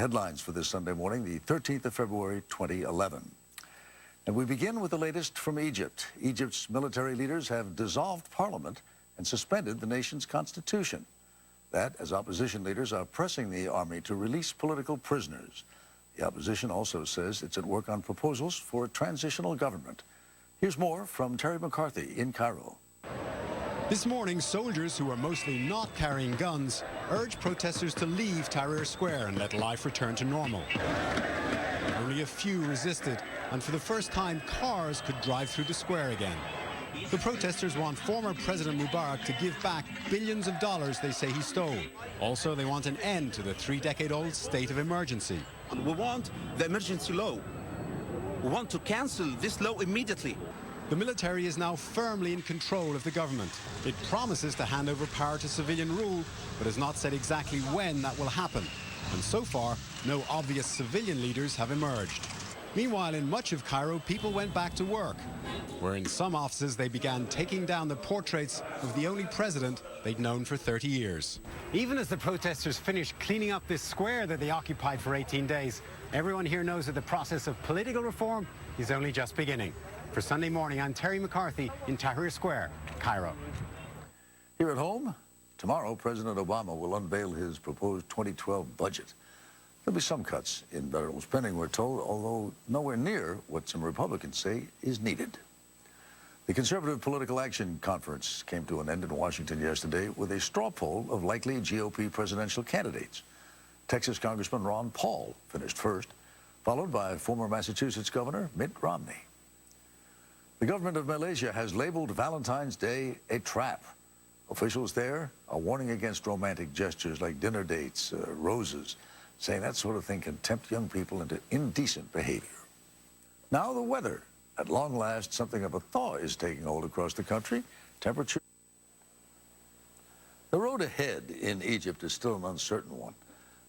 headlines for this Sunday morning, the 13th of February, 2011. And we begin with the latest from Egypt. Egypt's military leaders have dissolved parliament and suspended the nation's constitution. That as opposition leaders are pressing the army to release political prisoners. The opposition also says it's at work on proposals for a transitional government. Here's more from Terry McCarthy in Cairo. This morning, soldiers who are mostly not carrying guns urged protesters to leave Tahrir Square and let life return to normal. Only a few resisted, and for the first time, cars could drive through the square again. The protesters want former President Mubarak to give back billions of dollars they say he stole. Also, they want an end to the 3-decade-old state of emergency. We want the emergency law. We want to cancel this law immediately. The military is now firmly in control of the government. It promises to hand over power to civilian rule, but has not said exactly when that will happen. And so far, no obvious civilian leaders have emerged. Meanwhile, in much of Cairo, people went back to work, where in some offices they began taking down the portraits of the only president they'd known for 30 years. Even as the protesters finish cleaning up this square that they occupied for 18 days, everyone here knows that the process of political reform is only just beginning. For Sunday Morning, I'm Terry McCarthy in Tahrir Square, Cairo. Here at home, tomorrow President Obama will unveil his proposed 2012 budget. There'll be some cuts in federal spending, we're told, although nowhere near what some Republicans say is needed. The Conservative Political Action Conference came to an end in Washington yesterday with a straw poll of likely GOP presidential candidates. Texas Congressman Ron Paul finished first, followed by former Massachusetts Governor Mitt Romney. The government of Malaysia has labeled Valentine's Day a trap. Officials there are warning against romantic gestures like dinner dates, roses, saying that sort of thing can tempt young people into indecent behavior. Now the weather. At long last, something of a thaw is taking hold across the country. Temperature. The road ahead in Egypt is still an uncertain one.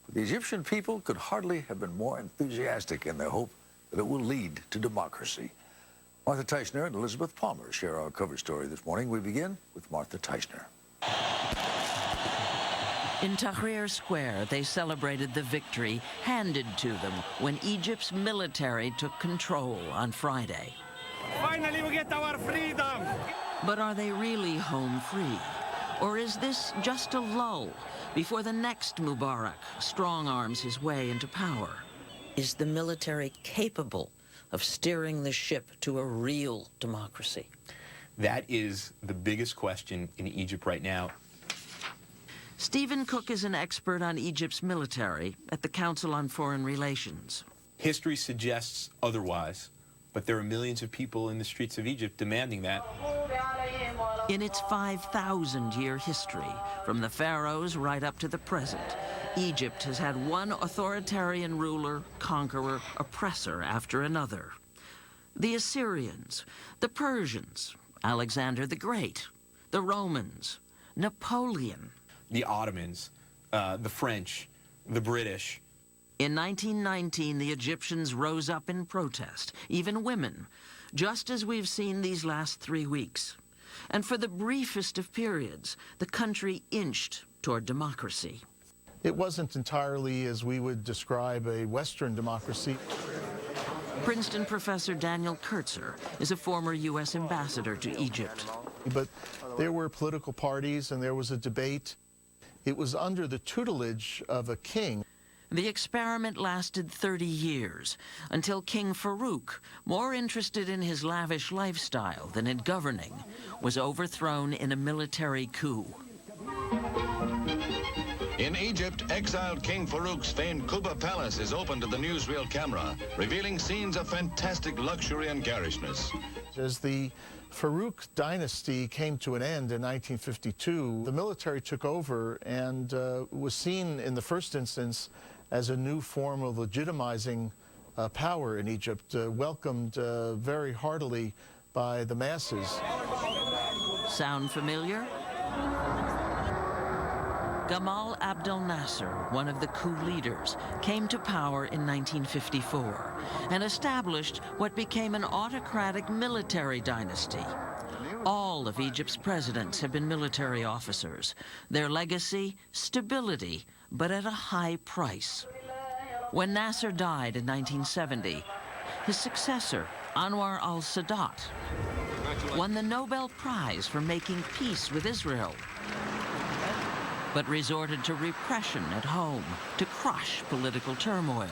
But the Egyptian people could hardly have been more enthusiastic in their hope that it will lead to democracy. Martha Teichner and Elizabeth Palmer share our cover story this morning. We begin with Martha Teichner. In Tahrir Square, they celebrated the victory handed to them when Egypt's military took control on Friday. Finally, we get our freedom! But are they really home free? Or is this just a lull before the next Mubarak strong-arms his way into power? Is the military capable of steering the ship to a real democracy? That is the biggest question in Egypt right now. Stephen Cook is an expert on Egypt's military at the Council on Foreign Relations. History suggests otherwise, but there are millions of people in the streets of Egypt demanding that. In its 5,000-year history, from the pharaohs right up to the present, Egypt has had one authoritarian ruler, conqueror, oppressor after another. The Assyrians, the Persians, Alexander the Great, the Romans, Napoleon. The Ottomans, the French, the British. In 1919, the Egyptians rose up in protest, even women, just as we've seen these last 3 weeks. And for the briefest of periods, the country inched toward democracy. It wasn't entirely as we would describe a Western democracy. Princeton professor Daniel Kurtzer is a former U.S. ambassador to Egypt. But there were political parties and there was a debate. It was under the tutelage of a king. The experiment lasted 30 years, until King Farouk, more interested in his lavish lifestyle than in governing, was overthrown in a military coup. In Egypt, exiled King Farouk's famed Kuba Palace is open to the newsreel camera, revealing scenes of fantastic luxury and garishness. As the Farouk dynasty came to an end in 1952, the military took over and was seen in the first instance as a new form of legitimizing power in Egypt, welcomed very heartily by the masses. Sound familiar? Gamal Abdel Nasser, one of the coup leaders, came to power in 1954 and established what became an autocratic military dynasty. All of Egypt's presidents have been military officers. Their legacy, stability, but at a high price. When Nasser died in 1970, his successor, Anwar al-Sadat, won the Nobel Prize for making peace with Israel, but resorted to repression at home to crush political turmoil.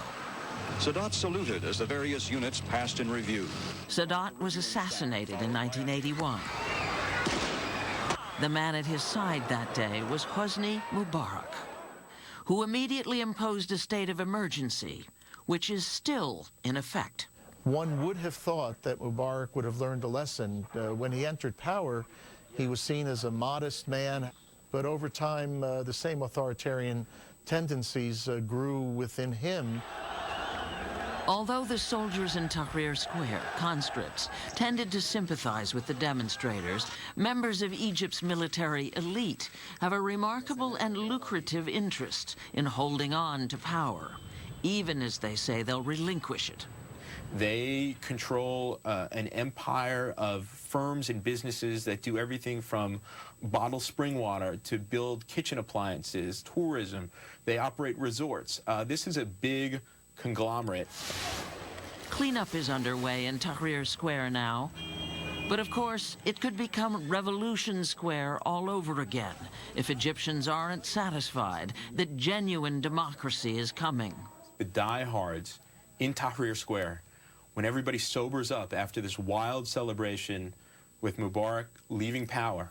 Sadat saluted as the various units passed in review. Sadat was assassinated in 1981. The man at his side that day was Hosni Mubarak, who immediately imposed a state of emergency, which is still in effect. One would have thought that Mubarak would have learned a lesson. When he entered power, he was seen as a modest man, but over time, the same authoritarian tendencies grew within him. Although the soldiers in Tahrir Square, conscripts, tended to sympathize with the demonstrators, members of Egypt's military elite have a remarkable and lucrative interest in holding on to power, even as they say they'll relinquish it. They control an empire of firms and businesses that do everything from bottle spring water to build kitchen appliances, tourism. They operate resorts. This is a big conglomerate. Cleanup is underway in Tahrir Square now. But of course, it could become Revolution Square all over again if Egyptians aren't satisfied that genuine democracy is coming. The diehards in Tahrir Square, when everybody sobers up after this wild celebration with Mubarak leaving power,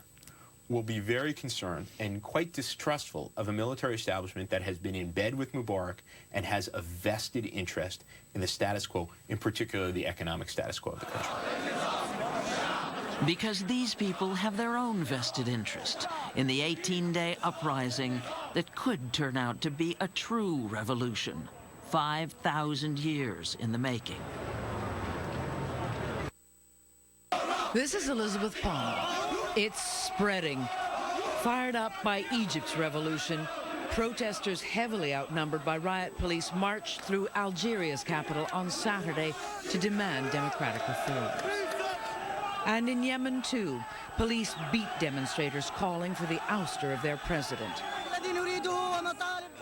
will be very concerned and quite distrustful of a military establishment that has been in bed with Mubarak and has a vested interest in the status quo, in particular the economic status quo of the country. Because these people have their own vested interest in the 18-day uprising that could turn out to be a true revolution, 5,000 years in the making. This is Elizabeth Palmer. It's spreading. Fired up by Egypt's revolution, protesters heavily outnumbered by riot police marched through Algeria's capital on Saturday to demand democratic reforms. And in Yemen, too, police beat demonstrators calling for the ouster of their president.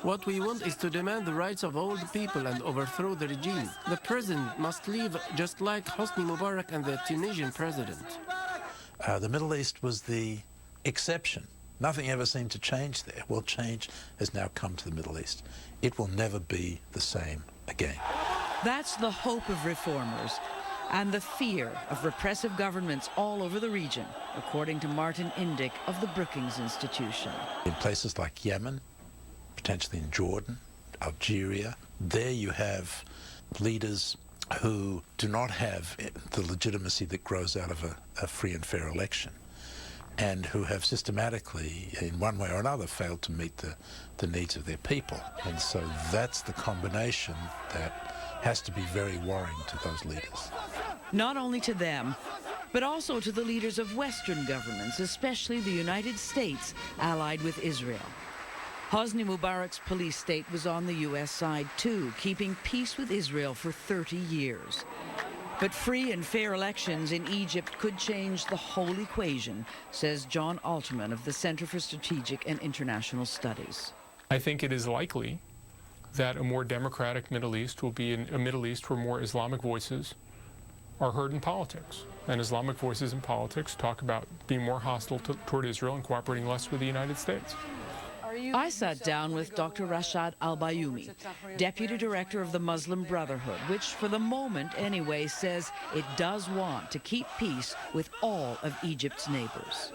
What we want is to demand the rights of all the people and overthrow the regime. The president must leave, just like Hosni Mubarak and the Tunisian president. The Middle East was the exception. Nothing ever seemed to change there. Well, change has now come to the Middle East. It will never be the same again. That's the hope of reformers and the fear of repressive governments all over the region, according to Martin Indyk of the Brookings Institution. In places like Yemen, potentially in Jordan, Algeria, there you have leaders who do not have the legitimacy that grows out of a free and fair election, and who have systematically, in one way or another, failed to meet the needs of their people. And so that's the combination that has to be very worrying to those leaders. Not only to them, but also to the leaders of Western governments, especially the United States, allied with Israel. Hosni Mubarak's police state was on the U.S. side, too, keeping peace with Israel for 30 years. But free and fair elections in Egypt could change the whole equation, says John Alterman of the Center for Strategic and International Studies. I think it is likely that a more democratic Middle East will be a Middle East where more Islamic voices are heard in politics. And Islamic voices in politics talk about being more hostile toward Israel and cooperating less with the United States. I sat down with Dr. Rashad Al-Bayoumi, Deputy Director of the Muslim Brotherhood, which for the moment anyway says it does want to keep peace with all of Egypt's neighbors.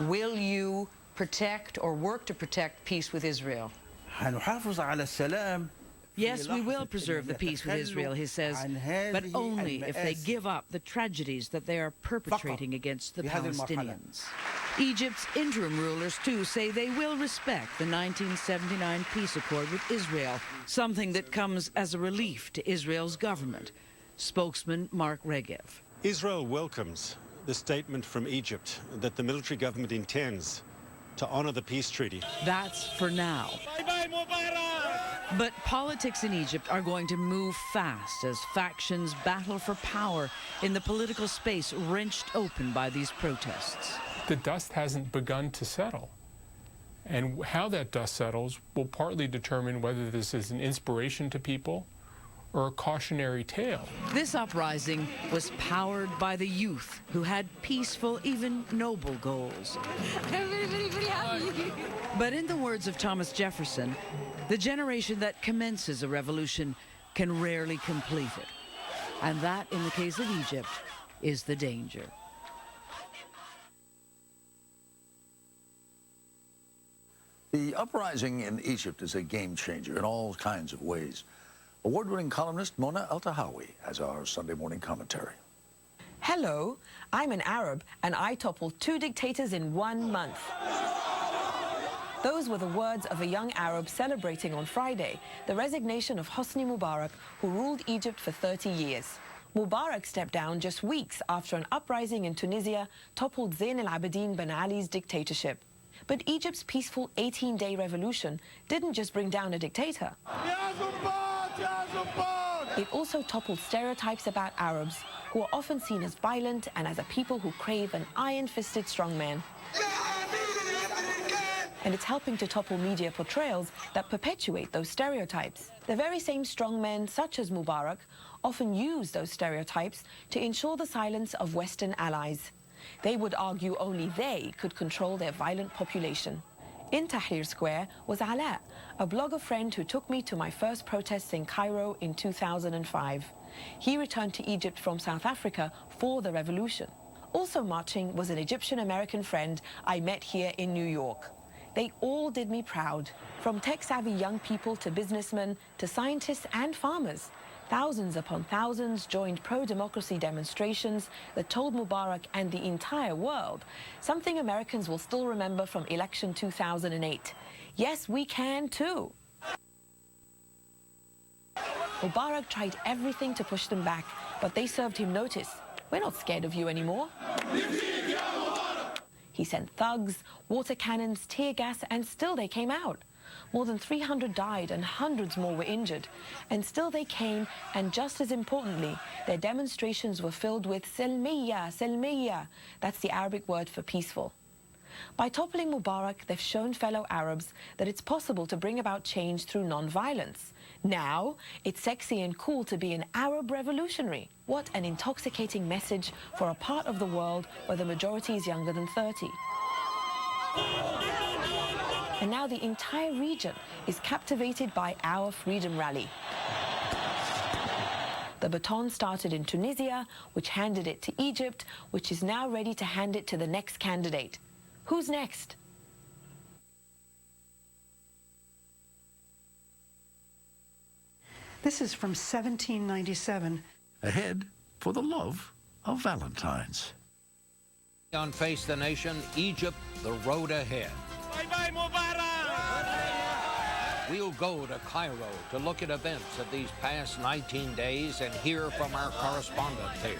Will you protect or work to protect peace with Israel? Yes, we will preserve the peace with Israel, he says, but only if they give up the tragedies that they are perpetrating against the Palestinians. Egypt's interim rulers, too, say they will respect the 1979 peace accord with Israel, something that comes as a relief to Israel's government. Spokesman Mark Regev. Israel welcomes the statement from Egypt that the military government intends to honor the peace treaty. That's for now. Bye-bye, Mubarak! But politics in Egypt are going to move fast as factions battle for power in the political space wrenched open by these protests. The dust hasn't begun to settle. And how that dust settles will partly determine whether this is an inspiration to people or a cautionary tale. This uprising was powered by the youth who had peaceful, even noble goals. But in the words of Thomas Jefferson, the generation that commences a revolution can rarely complete it. And that, in the case of Egypt, is the danger. The uprising in Egypt is a game changer in all kinds of ways. Award-winning columnist Mona Eltahawy has our Sunday morning commentary. Hello, I'm an Arab and I toppled 2 dictators in 1 month. Those were the words of a young Arab celebrating on Friday the resignation of Hosni Mubarak, who ruled Egypt for 30 years. Mubarak stepped down just weeks after an uprising in Tunisia toppled Zain al-Abidin Ben Ali's dictatorship. But Egypt's peaceful 18-day revolution didn't just bring down a dictator. It also toppled stereotypes about Arabs, who are often seen as violent and as a people who crave an iron-fisted strongman. And it's helping to topple media portrayals that perpetuate those stereotypes. The very same strongmen, such as Mubarak, often use those stereotypes to ensure the silence of Western allies. They would argue only they could control their violent population. In Tahrir Square was Ala, a blogger friend who took me to my first protests in Cairo in 2005. He returned to Egypt from South Africa for the revolution. Also marching was an Egyptian-American friend I met here in New York. They all did me proud, from tech-savvy young people to businessmen to scientists and farmers. Thousands upon thousands joined pro-democracy demonstrations that told Mubarak and the entire world something Americans will still remember from election 2008. Yes, we can too. Mubarak tried everything to push them back, but they served him notice. We're not scared of you anymore. He sent thugs, water cannons, tear gas, and still they came out. More than 300 died and hundreds more were injured. And still they came, and just as importantly, their demonstrations were filled with Selmiya, Selmiya. That's the Arabic word for peaceful. By toppling Mubarak, they've shown fellow Arabs that it's possible to bring about change through non-violence. Now, it's sexy and cool to be an Arab revolutionary. What an intoxicating message for a part of the world where the majority is younger than 30. And now the entire region is captivated by our freedom rally. The baton started in Tunisia, which handed it to Egypt, which is now ready to hand it to the next candidate. Who's next? This is from 1797. Ahead for the love of Valentine's. On Face the Nation, Egypt, the road ahead. Bye-bye, Mubarak! We'll go to Cairo to look at events of these past 19 days and hear from our correspondent there.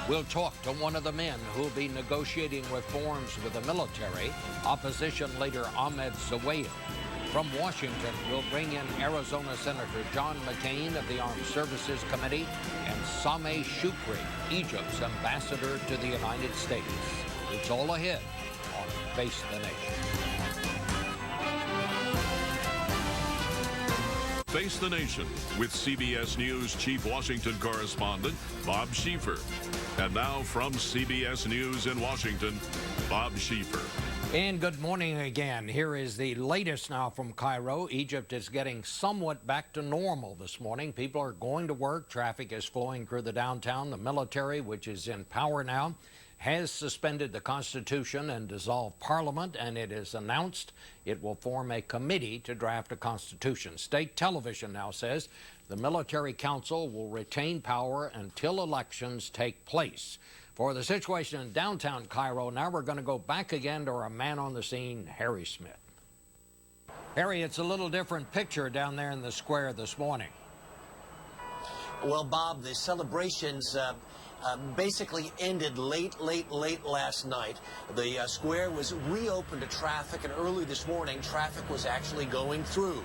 We'll talk to one of the men who'll be negotiating reforms with the military, opposition leader Ahmed Zewail. From Washington, we'll bring in Arizona Senator John McCain of the Armed Services Committee and Sameh Shoukry, Egypt's ambassador to the United States. It's all ahead on Face the Nation. Face the Nation with CBS News Chief Washington Correspondent Bob Schieffer. And now from CBS News in Washington, Bob Schieffer. And good morning again. Here is the latest now from Cairo. Egypt is getting somewhat back to normal this morning. People are going to work. Traffic is flowing through the downtown. The military, which is in power now, has suspended the Constitution and dissolved Parliament, and it is announced it will form a committee to draft a Constitution. State television now says the Military Council will retain power until elections take place. For the situation in downtown Cairo, now we're going to go back again to our man on the scene, Harry Smith. Harry, it's a little different picture down there in the square this morning. Well, Bob, the celebrations basically ended late last night. The square was reopened to traffic, and early this morning, traffic was actually going through.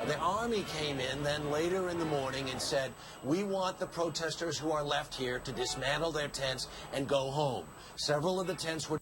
The Army came in then later in the morning and said, we want the protesters who are left here to dismantle their tents and go home. Several of the tents were